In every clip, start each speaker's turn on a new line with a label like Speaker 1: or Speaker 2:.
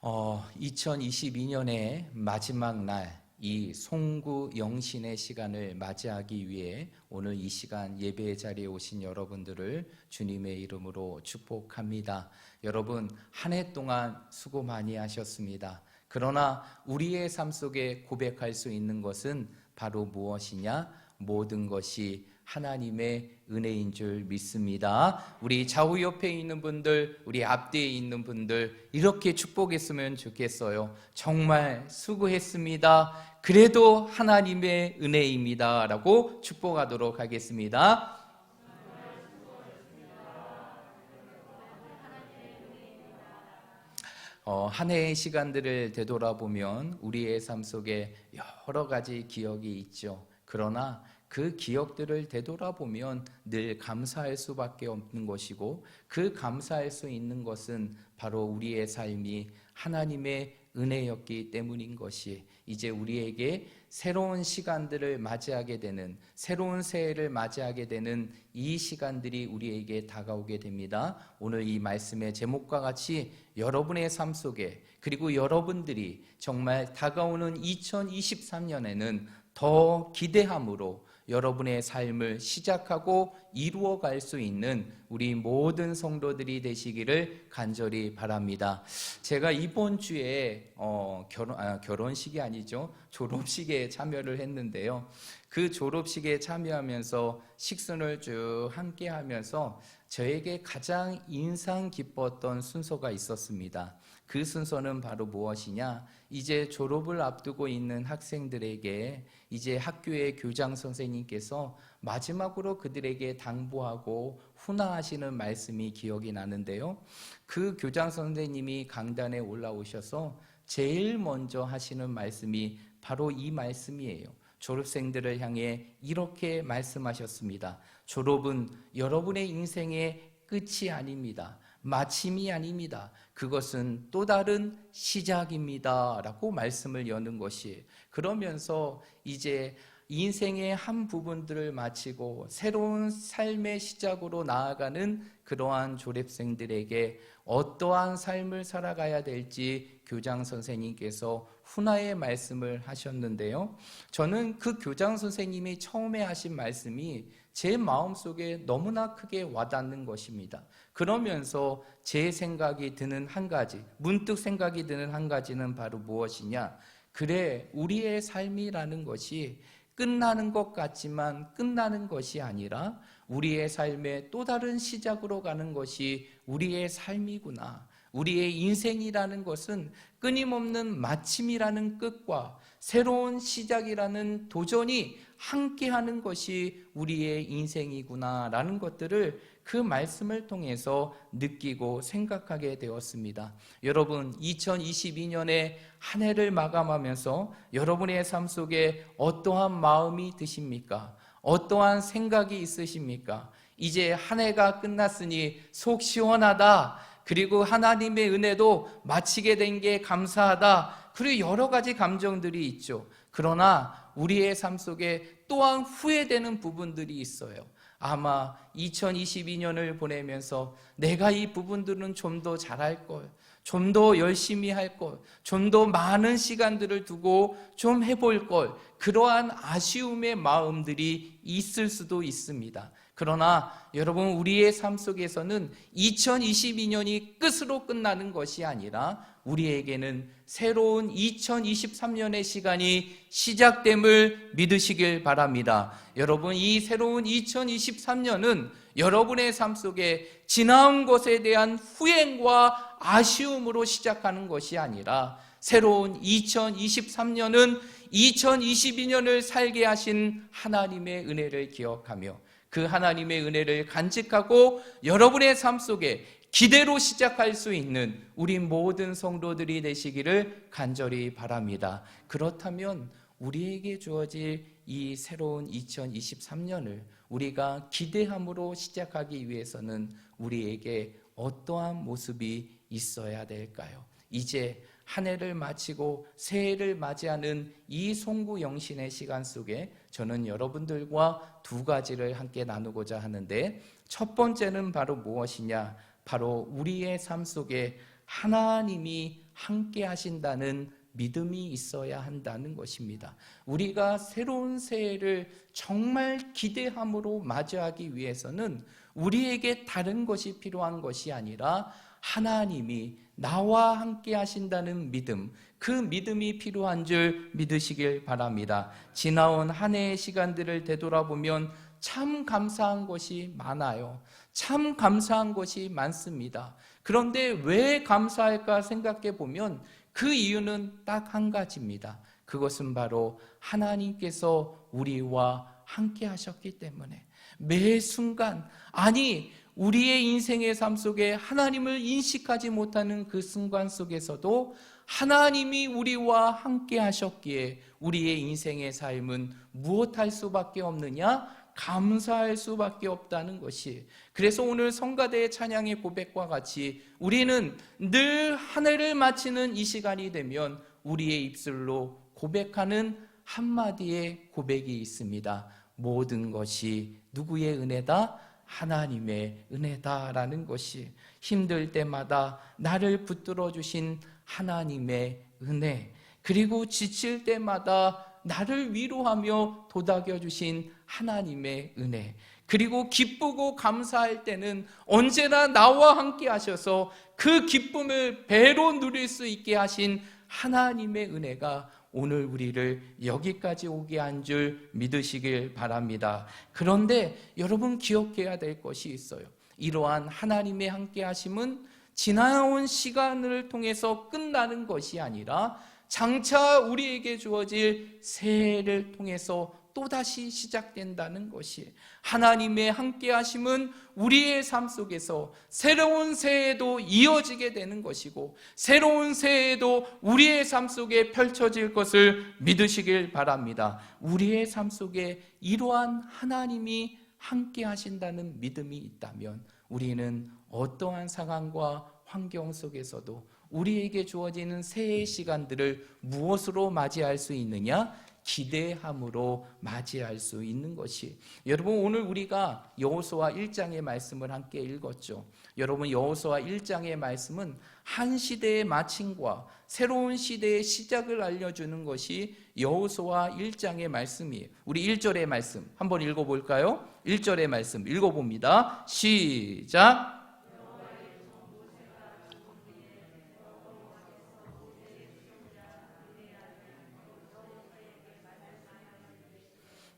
Speaker 1: 2022년의 마지막 날, 이 송구 영신의 시간을 맞이하기 위해 오늘 이 시간 예배의 자리에 오신 여러분들을 주님의 이름으로 축복합니다. 여러분, 한 해 동안 수고 많이 하셨습니다. 그러나 우리의 삶 속에 고백할 수 있는 것은 바로 무엇이냐? 모든 것이 하나님의 은혜인 줄 믿습니다. 우리 좌우 옆에 있는 분들, 우리 앞뒤에 있는 분들 이렇게 축복했으면 좋겠어요. 정말 수고했습니다. 그래도 하나님의 은혜입니다 라고 축복하도록 하겠습니다. 한 해의 시간들을 되돌아보면 우리의 삶 속에 여러 가지 기억이 있죠. 그러나 그 기억들을 되돌아보면 늘 감사할 수밖에 없는 것이고, 그 감사할 수 있는 것은 바로 우리의 삶이 하나님의 은혜였기 때문인 것이, 이제 우리에게 새로운 시간들을 맞이하게 되는, 새로운 새해를 맞이하게 되는 이 시간들이 우리에게 다가오게 됩니다. 오늘 이 말씀의 제목과 같이 여러분의 삶 속에, 그리고 여러분들이 정말 다가오는 2023년에는 더 기대함으로 여러분의 삶을 시작하고 이루어갈 수 있는 우리 모든 성도들이 되시기를 간절히 바랍니다. 제가 이번 주에 결혼식이 아니죠, 졸업식에 참여를 했는데요. 그 졸업식에 참여하면서 식순을 쭉 함께 하면서 저에게 가장 인상 깊었던 순서가 있었습니다. 그 순서는 바로 무엇이냐? 이제 졸업을 앞두고 있는 학생들에게 이제 학교의 교장 선생님께서 마지막으로 그들에게 당부하고 훈화하시는 말씀이 기억이 나는데요. 그 교장 선생님이 강단에 올라오셔서 제일 먼저 하시는 말씀이 바로 이 말씀이에요. 졸업생들을 향해 이렇게 말씀하셨습니다. 졸업은 여러분의 인생의 끝이 아닙니다. 마침이 아닙니다. 그것은 또 다른 시작입니다 라고 말씀을 여는 것이에요. 그러면서 이제 인생의 한 부분들을 마치고 새로운 삶의 시작으로 나아가는 그러한 졸업생들에게 어떠한 삶을 살아가야 될지 교장 선생님께서 훈화의 말씀을 하셨는데요. 저는 그 교장 선생님이 처음에 하신 말씀이 제 마음속에 너무나 크게 와닿는 것입니다. 그러면서 제 생각이 드는 한 가지, 문득 생각이 드는 한 가지는 바로 무엇이냐? 그래, 우리의 삶이라는 것이 끝나는 것 같지만 끝나는 것이 아니라 우리의 삶의 또 다른 시작으로 가는 것이 우리의 삶이구나. 우리의 인생이라는 것은 끊임없는 마침이라는 끝과 새로운 시작이라는 도전이 함께하는 것이 우리의 인생이구나 라는 것들을 그 말씀을 통해서 느끼고 생각하게 되었습니다. 여러분, 2022년에 한 해를 마감하면서 여러분의 삶 속에 어떠한 마음이 드십니까? 어떠한 생각이 있으십니까? 이제 한 해가 끝났으니 속 시원하다, 그리고 하나님의 은혜도 마치게 된 게 감사하다, 그리고 여러 가지 감정들이 있죠. 그러나 우리의 삶 속에 또한 후회되는 부분들이 있어요. 아마 2022년을 보내면서 내가 이 부분들은 좀 더 잘할 걸, 좀 더 열심히 할 걸, 좀 더 많은 시간들을 두고 좀 해볼 걸, 그러한 아쉬움의 마음들이 있을 수도 있습니다. 그러나 여러분, 우리의 삶 속에서는 2022년이 끝으로 끝나는 것이 아니라 우리에게는 새로운 2023년의 시간이 시작됨을 믿으시길 바랍니다. 여러분, 이 새로운 2023년은 여러분의 삶 속에 지나온 것에 대한 후회와 아쉬움으로 시작하는 것이 아니라 새로운 2023년은 2022년을 살게 하신 하나님의 은혜를 기억하며 그 하나님의 은혜를 간직하고 여러분의 삶 속에 기대로 시작할 수 있는 우리 모든 성도들이 되시기를 간절히 바랍니다. 그렇다면 우리에게 주어질 이 새로운 2023년을 우리가 기대함으로 시작하기 위해서는 우리에게 어떠한 모습이 있어야 될까요? 이제 한 해를 마치고 새해를 맞이하는 이 송구 영신의 시간 속에 저는 여러분들과 두 가지를 함께 나누고자 하는데, 첫 번째는 바로 무엇이냐? 바로 우리의 삶 속에 하나님이 함께 하신다는 믿음이 있어야 한다는 것입니다. 우리가 새로운 새해를 정말 기대함으로 맞이하기 위해서는 우리에게 다른 것이 필요한 것이 아니라 하나님이 나와 함께 하신다는 믿음, 그 믿음이 필요한 줄 믿으시길 바랍니다. 지나온 한 해의 시간들을 되돌아보면 참 감사한 것이 많아요. 참 감사한 것이 많습니다. 그런데 왜 감사할까 생각해 보면 그 이유는 딱 한 가지입니다. 그것은 바로 하나님께서 우리와 함께 하셨기 때문에 매 순간, 아니 우리의 인생의 삶 속에 하나님을 인식하지 못하는 그 순간 속에서도 하나님이 우리와 함께 하셨기에 우리의 인생의 삶은 무엇할 수밖에 없느냐? 감사할 수밖에 없다는 것이. 그래서 오늘 성가대의 찬양의 고백과 같이 우리는 늘 한 해를 마치는 이 시간이 되면 우리의 입술로 고백하는 한마디의 고백이 있습니다. 모든 것이 누구의 은혜다? 하나님의 은혜다라는 것이. 힘들 때마다 나를 붙들어 주신 하나님의 은혜, 그리고 지칠 때마다 나를 위로하며 도닥여 주신 하나님의 은혜, 그리고 기쁘고 감사할 때는 언제나 나와 함께 하셔서 그 기쁨을 배로 누릴 수 있게 하신 하나님의 은혜가 오늘 우리를 여기까지 오게 한 줄 믿으시길 바랍니다. 그런데 여러분 기억해야 될 것이 있어요. 이러한 하나님의 함께 하심은 지나온 시간을 통해서 끝나는 것이 아니라 장차 우리에게 주어질 새해를 통해서 또다시 시작된다는 것이. 하나님의 함께 하심은 우리의 삶 속에서 새로운 새해도 이어지게 되는 것이고 새로운 새해도 우리의 삶 속에 펼쳐질 것을 믿으시길 바랍니다. 우리의 삶 속에 이러한 하나님이 함께 하신다는 믿음이 있다면 우리는 어떠한 상황과 환경 속에서도 우리에게 주어지는 새해의 시간들을 무엇으로 맞이할 수 있느냐? 기대함으로 맞이할 수 있는 것이. 여러분, 오늘 우리가 여호수아 1장의 말씀을 함께 읽었죠. 여러분, 여호수아 1장의 말씀은 한 시대의 마침과 새로운 시대의 시작을 알려주는 것이 여호수아 1장의 말씀이에요. 우리 1절의 말씀 한번 읽어볼까요? 1절의 말씀 읽어봅니다. 시작.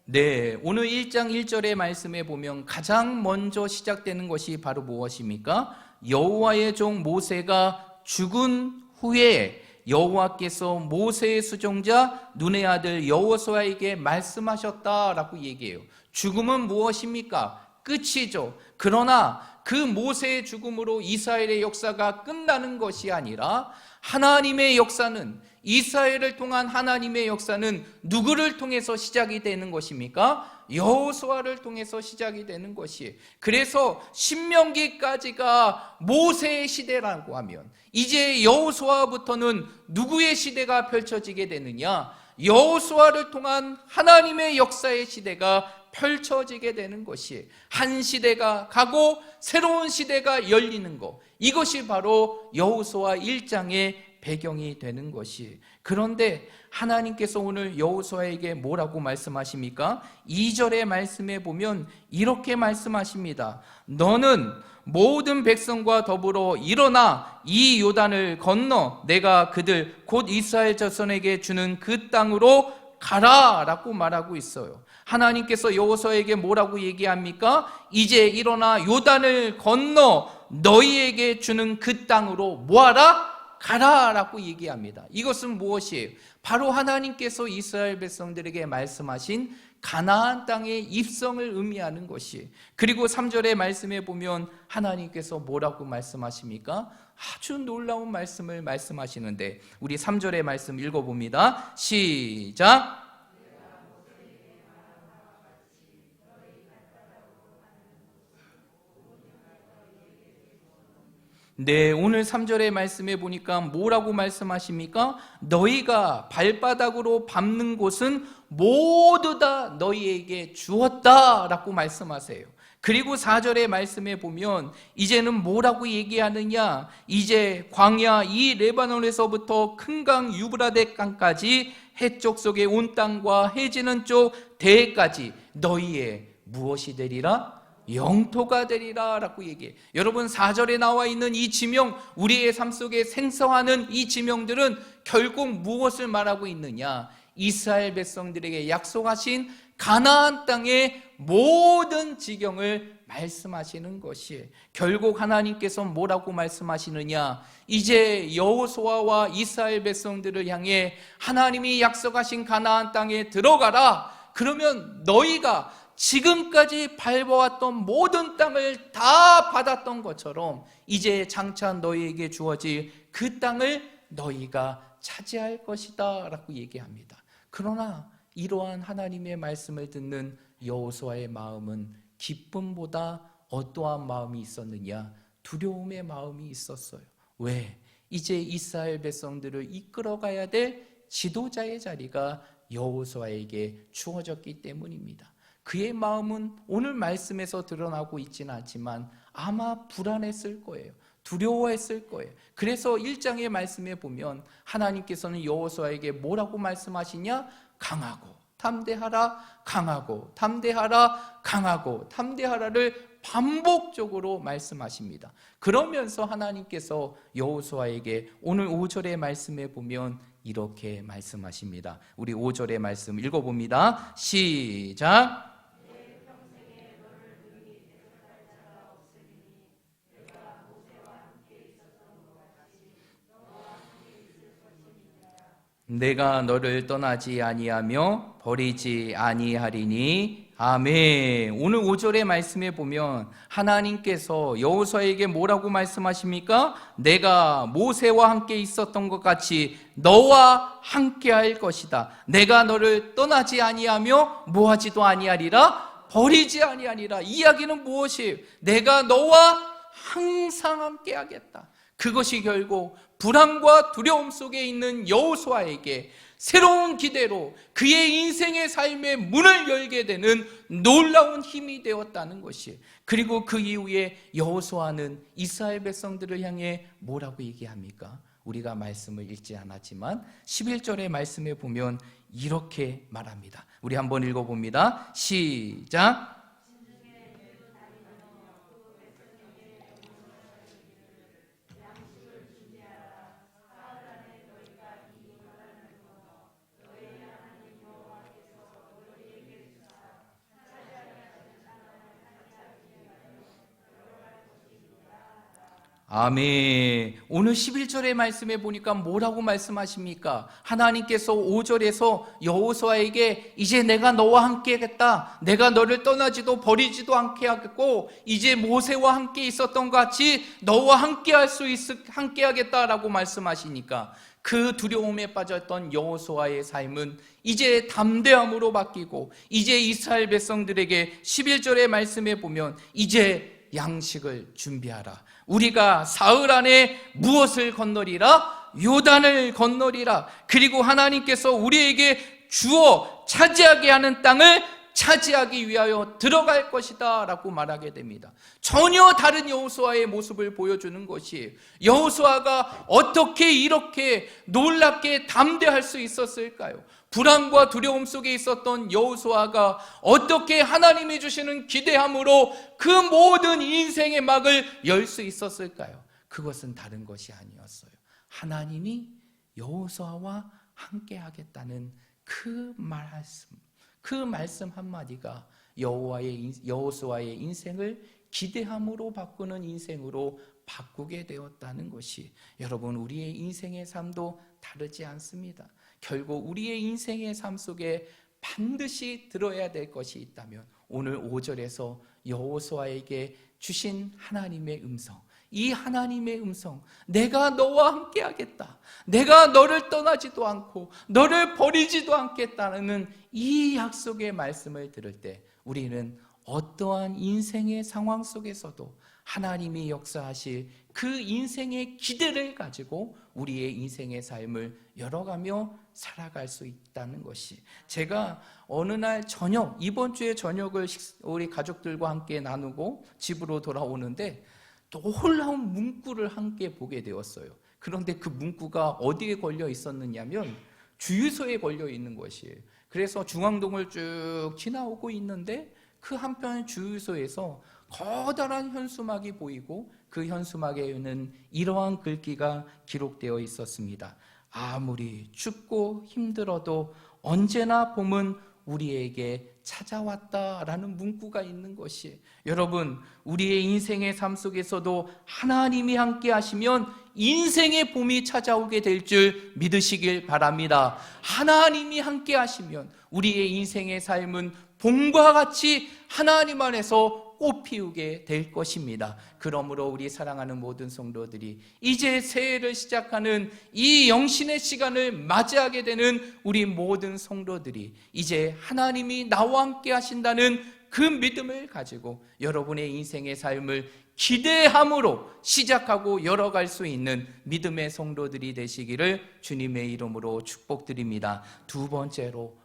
Speaker 1: 네, 오늘 1장 1절의 말씀에 보면 가장 먼저 시작되는 것이 바로 무엇입니까? 여호와의 종 모세가 죽은 후에 여호와께서 모세의 수종자 눈의 아들 여호수아에게 말씀하셨다라고 얘기해요. 죽음은 무엇입니까? 끝이죠. 그러나 그 모세의 죽음으로 이스라엘의 역사가 끝나는 것이 아니라 하나님의 역사는, 이스라엘을 통한 하나님의 역사는 누구를 통해서 시작이 되는 것입니까? 여호수아를 통해서 시작이 되는 것이에요. 그래서 신명기까지가 모세의 시대라고 하면 이제 여호수아부터는 누구의 시대가 펼쳐지게 되느냐? 여호수아를 통한 하나님의 역사의 시대가 펼쳐지게 되는 것이, 한 시대가 가고 새로운 시대가 열리는 것, 이것이 바로 여호수아 1장의 배경이 되는 것이. 그런데 하나님께서 오늘 여호수아에게 뭐라고 말씀하십니까? 2절의 말씀에 보면 이렇게 말씀하십니다. 너는 모든 백성과 더불어 일어나 이 요단을 건너 내가 그들 곧 이스라엘 자손에게 주는 그 땅으로 가라 라고 말하고 있어요. 하나님께서 여호수아에게 뭐라고 얘기합니까? 이제 일어나 요단을 건너 너희에게 주는 그 땅으로 뭐하라? 가라 라고 얘기합니다. 이것은 무엇이에요? 바로 하나님께서 이스라엘 백성들에게 말씀하신 가나안 땅의 입성을 의미하는 것이. 그리고 3절의 말씀에 보면 하나님께서 뭐라고 말씀하십니까? 아주 놀라운 말씀을 말씀하시는데 우리 3절의 말씀 읽어봅니다. 시작. 네, 오늘 3절의 말씀에 보니까 뭐라고 말씀하십니까? 너희가 발바닥으로 밟는 곳은 모두 다 너희에게 주었다 라고 말씀하세요. 그리고 4절의 말씀에 보면 이제는 뭐라고 얘기하느냐? 이제 광야 이 레바논에서부터 큰 강 유브라데 강까지 해쪽 속의 온 땅과 해지는 쪽 대해까지 너희의 무엇이 되리라? 영토가 되리라 라고 얘기해. 여러분, 4절에 나와 있는 이 지명, 우리의 삶 속에 생성하는 이 지명들은 결국 무엇을 말하고 있느냐? 이스라엘 백성들에게 약속하신 가나안 땅의 모든 지경을 말씀하시는 것이에요. 결국 하나님께서 뭐라고 말씀하시느냐? 이제 여호수아와 이스라엘 백성들을 향해 하나님이 약속하신 가나안 땅에 들어가라. 그러면 너희가 지금까지 밟아왔던 모든 땅을 다 받았던 것처럼 이제 장차 너희에게 주어질 그 땅을 너희가 차지할 것이다 라고 얘기합니다. 그러나 이러한 하나님의 말씀을 듣는 여호수아의 마음은 기쁨보다 어떠한 마음이 있었느냐? 두려움의 마음이 있었어요. 왜? 이제 이스라엘 백성들을 이끌어가야 될 지도자의 자리가 여호수아에게 주어졌기 때문입니다. 그의 마음은 오늘 말씀에서 드러나고 있지는 않지만 아마 불안했을 거예요. 두려워했을 거예요. 그래서 1장의 말씀에 보면 하나님께서는 여호수아에게 뭐라고 말씀하시냐? 강하고 담대하라, 강하고 담대하라, 강하고 담대하라를 반복적으로 말씀하십니다. 그러면서 하나님께서 여호수아에게 오늘 5절의 말씀에 보면 이렇게 말씀하십니다. 우리 5절의 말씀 읽어봅니다. 시작. 내가 너를 떠나지 아니하며 버리지 아니하리니. 아멘. 오늘 5절의 말씀에 보면 하나님께서 여호수아에게 뭐라고 말씀하십니까? 내가 모세와 함께 있었던 것 같이 너와 함께 할 것이다. 내가 너를 떠나지 아니하며 뭐하지도 아니하리라? 버리지 아니하리라. 이야기는 무엇이에요? 내가 너와 항상 함께 하겠다. 그것이 결국 불안과 두려움 속에 있는 여호수아에게 새로운 기대로 그의 인생의 삶의 문을 열게 되는 놀라운 힘이 되었다는 것이에요. 그리고 그 이후에 여호수아는 이스라엘 백성들을 향해 뭐라고 얘기합니까? 우리가 말씀을 읽지 않았지만 11절의 말씀에 보면 이렇게 말합니다. 우리 한번 읽어봅니다. 시작. 아멘. 오늘 11절의 말씀에 보니까 뭐라고 말씀하십니까? 하나님께서 5절에서 여호수아에게 이제 내가 너와 함께 하겠다. 내가 너를 떠나지도 버리지도 않게 하겠고 이제 모세와 함께 있었던 것 같이 너와 함께 함께 하겠다라고 말씀하시니까 그 두려움에 빠졌던 여호수아의 삶은 이제 담대함으로 바뀌고 이제 이스라엘 백성들에게 11절의 말씀에 보면 이제 양식을 준비하라. 우리가 사흘 안에 무엇을 건너리라? 요단을 건너리라. 그리고 하나님께서 우리에게 주어 차지하게 하는 땅을 차지하기 위하여 들어갈 것이다 라고 말하게 됩니다. 전혀 다른 여호수아의 모습을 보여주는 것이에요. 여호수아가 어떻게 이렇게 놀랍게 담대할 수 있었을까요? 불안과 두려움 속에 있었던 여호수아가 어떻게 하나님이 주시는 기대함으로 그 모든 인생의 막을 열 수 있었을까요? 그것은 다른 것이 아니었어요. 하나님이 여호수아와 함께 하겠다는 그 말씀 한마디가 여호수아의 인생을 기대함으로 바꾸는 인생으로 바꾸게 되었다는 것이, 여러분, 우리의 인생의 삶도 다르지 않습니다. 결국 우리의 인생의 삶 속에 반드시 들어야 될 것이 있다면 오늘 5절에서 여호수아에게 주신 하나님의 음성, 이 하나님의 음성, 내가 너와 함께 하겠다, 내가 너를 떠나지도 않고 너를 버리지도 않겠다는 이 약속의 말씀을 들을 때 우리는 어떠한 인생의 상황 속에서도 하나님이 역사하실 그 인생의 기대를 가지고 우리의 인생의 삶을 열어가며 살아갈 수 있다는 것이, 제가 어느 날 저녁, 이번 주에 저녁을 우리 가족들과 함께 나누고 집으로 돌아오는데 놀라운 문구를 함께 보게 되었어요. 그런데 그 문구가 어디에 걸려 있었느냐면 주유소에 걸려 있는 것이에요. 그래서 중앙동을 쭉 지나오고 있는데 그 한편 주유소에서 커다란 현수막이 보이고 그 현수막에는 이러한 글귀가 기록되어 있었습니다. 아무리 춥고 힘들어도 언제나 봄은 우리에게 찾아왔다라는 문구가 있는 것이, 여러분, 우리의 인생의 삶 속에서도 하나님이 함께 하시면 인생의 봄이 찾아오게 될 줄 믿으시길 바랍니다. 하나님이 함께 하시면 우리의 인생의 삶은 봄과 같이 하나님 안에서 꽃 피우게 될 것입니다. 그러므로 우리 사랑하는 모든 성도들이 이제 새해를 시작하는 이 영신의 시간을 맞이하게 되는 우리 모든 성도들이 이제 하나님이 나와 함께 하신다는 그 믿음을 가지고 여러분의 인생의 삶을 기대함으로 시작하고 열어갈 수 있는 믿음의 성도들이 되시기를 주님의 이름으로 축복드립니다. 두 번째로,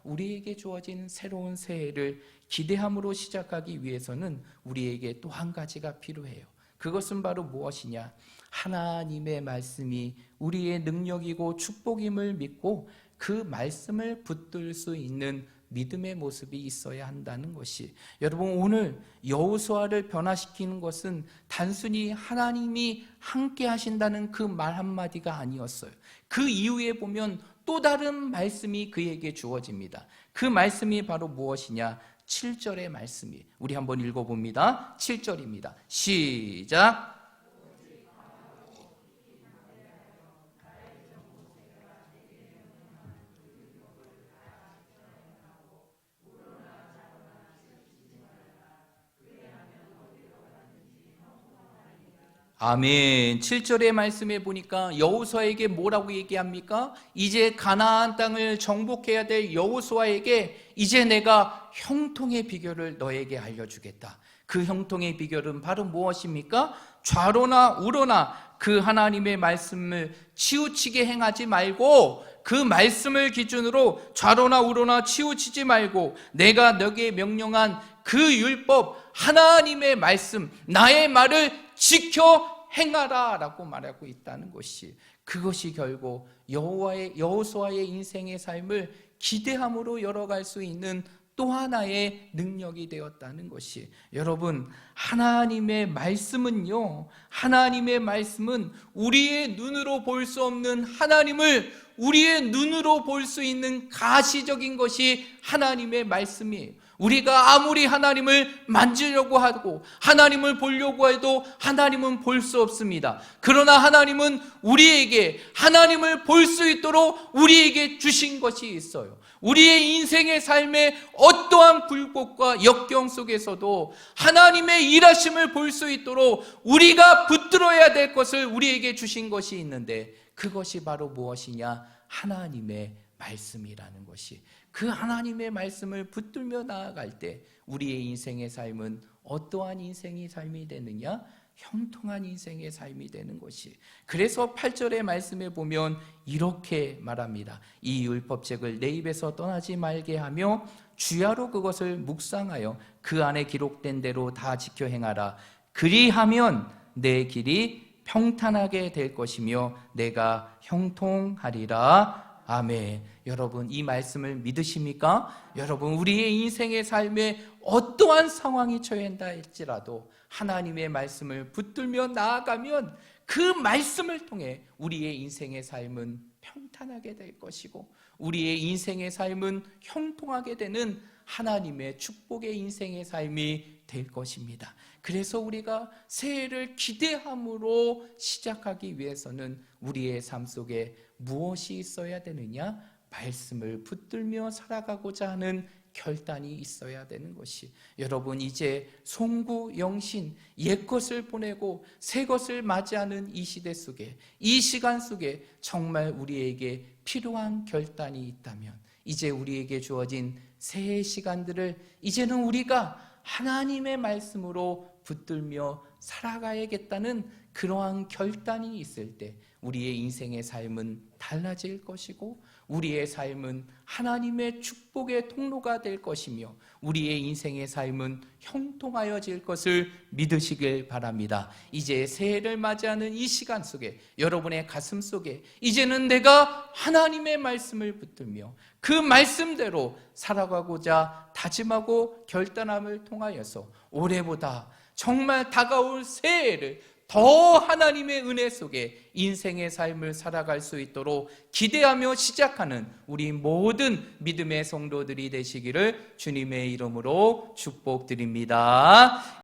Speaker 1: 우리에게 주어진 새로운 새해를 기대함으로 시작하기 위해서는 우리에게 또 한 가지가 필요해요. 그것은 바로 무엇이냐? 하나님의 말씀이 우리의 능력이고 축복임을 믿고 그 말씀을 붙들 수 있는 믿음의 모습이 있어야 한다는 것이, 여러분, 오늘 여호수아를 변화시키는 것은 단순히 하나님이 함께 하신다는 그 말 한마디가 아니었어요. 그 이후에 보면 또 다른 말씀이 그에게 주어집니다. 그 말씀이 바로 무엇이냐? 7절의 말씀이, 우리 한번 읽어봅니다. 7절입니다. 시작. 아멘. 7절의 말씀에 보니까 여호수아에게 뭐라고 얘기합니까? 이제 가나안 땅을 정복해야 될 여호수아에게 이제 내가 형통의 비결을 너에게 알려주겠다. 그 형통의 비결은 바로 무엇입니까? 좌로나 우로나 그 하나님의 말씀을 치우치게 행하지 말고, 그 말씀을 기준으로 좌로나 우로나 치우치지 말고 내가 너에게 명령한 그 율법, 하나님의 말씀, 나의 말을 지켜 행하라 라고 말하고 있다는 것이, 그것이 결국 여호수아의 인생의 삶을 기대함으로 열어갈 수 있는 또 하나의 능력이 되었다는 것이, 여러분, 하나님의 말씀은요, 하나님의 말씀은 우리의 눈으로 볼 수 없는 하나님을 우리의 눈으로 볼 수 있는 가시적인 것이 하나님의 말씀이에요. 우리가 아무리 하나님을 만지려고 하고 하나님을 보려고 해도 하나님은 볼 수 없습니다. 그러나 하나님은 우리에게 하나님을 볼 수 있도록 우리에게 주신 것이 있어요. 우리의 인생의 삶의 어떠한 굴곡과 역경 속에서도 하나님의 일하심을 볼 수 있도록 우리가 붙들어야 될 것을 우리에게 주신 것이 있는데, 그것이 바로 무엇이냐? 하나님의 말씀이라는 것이, 그 하나님의 말씀을 붙들며 나아갈 때 우리의 인생의 삶은 어떠한 인생의 삶이 되느냐? 형통한 인생의 삶이 되는 것이, 그래서 8절의 말씀에 보면 이렇게 말합니다. 이 율법책을 내 입에서 떠나지 말게 하며 주야로 그것을 묵상하여 그 안에 기록된 대로 다 지켜 행하라. 그리하면 내 길이 평탄하게 될 것이며 내가 형통하리라. 아멘. 여러분, 이 말씀을 믿으십니까? 여러분, 우리의 인생의 삶에 어떠한 상황이 처한다 할지라도 하나님의 말씀을 붙들며 나아가면 그 말씀을 통해 우리의 인생의 삶은 평탄하게 될 것이고 우리의 인생의 삶은 형통하게 되는 하나님의 축복의 인생의 삶이 될 것입니다. 그래서 우리가 새해를 기대함으로 시작하기 위해서는 우리의 삶 속에 무엇이 있어야 되느냐? 말씀을 붙들며 살아가고자 하는 결단이 있어야 되는 것이, 여러분, 이제 송구 영신, 옛것을 보내고 새것을 맞이하는 이 시대 속에, 이 시간 속에 정말 우리에게 필요한 결단이 있다면 이제 우리에게 주어진 새해 시간들을 이제는 우리가 하나님의 말씀으로 붙들며 살아가야겠다는 그러한 결단이 있을 때 우리의 인생의 삶은 달라질 것이고 우리의 삶은 하나님의 축복의 통로가 될 것이며 우리의 인생의 삶은 형통하여질 것을 믿으시길 바랍니다. 이제 새해를 맞이하는 이 시간 속에 여러분의 가슴 속에 이제는 내가 하나님의 말씀을 붙들며 그 말씀대로 살아가고자 다짐하고 결단함을 통하여서 올해보다 정말 다가올 새해를 더 하나님의 은혜 속에 인생의 삶을 살아갈 수 있도록 기대하며 시작하는 우리 모든 믿음의 성도들이 되시기를 주님의 이름으로 축복드립니다.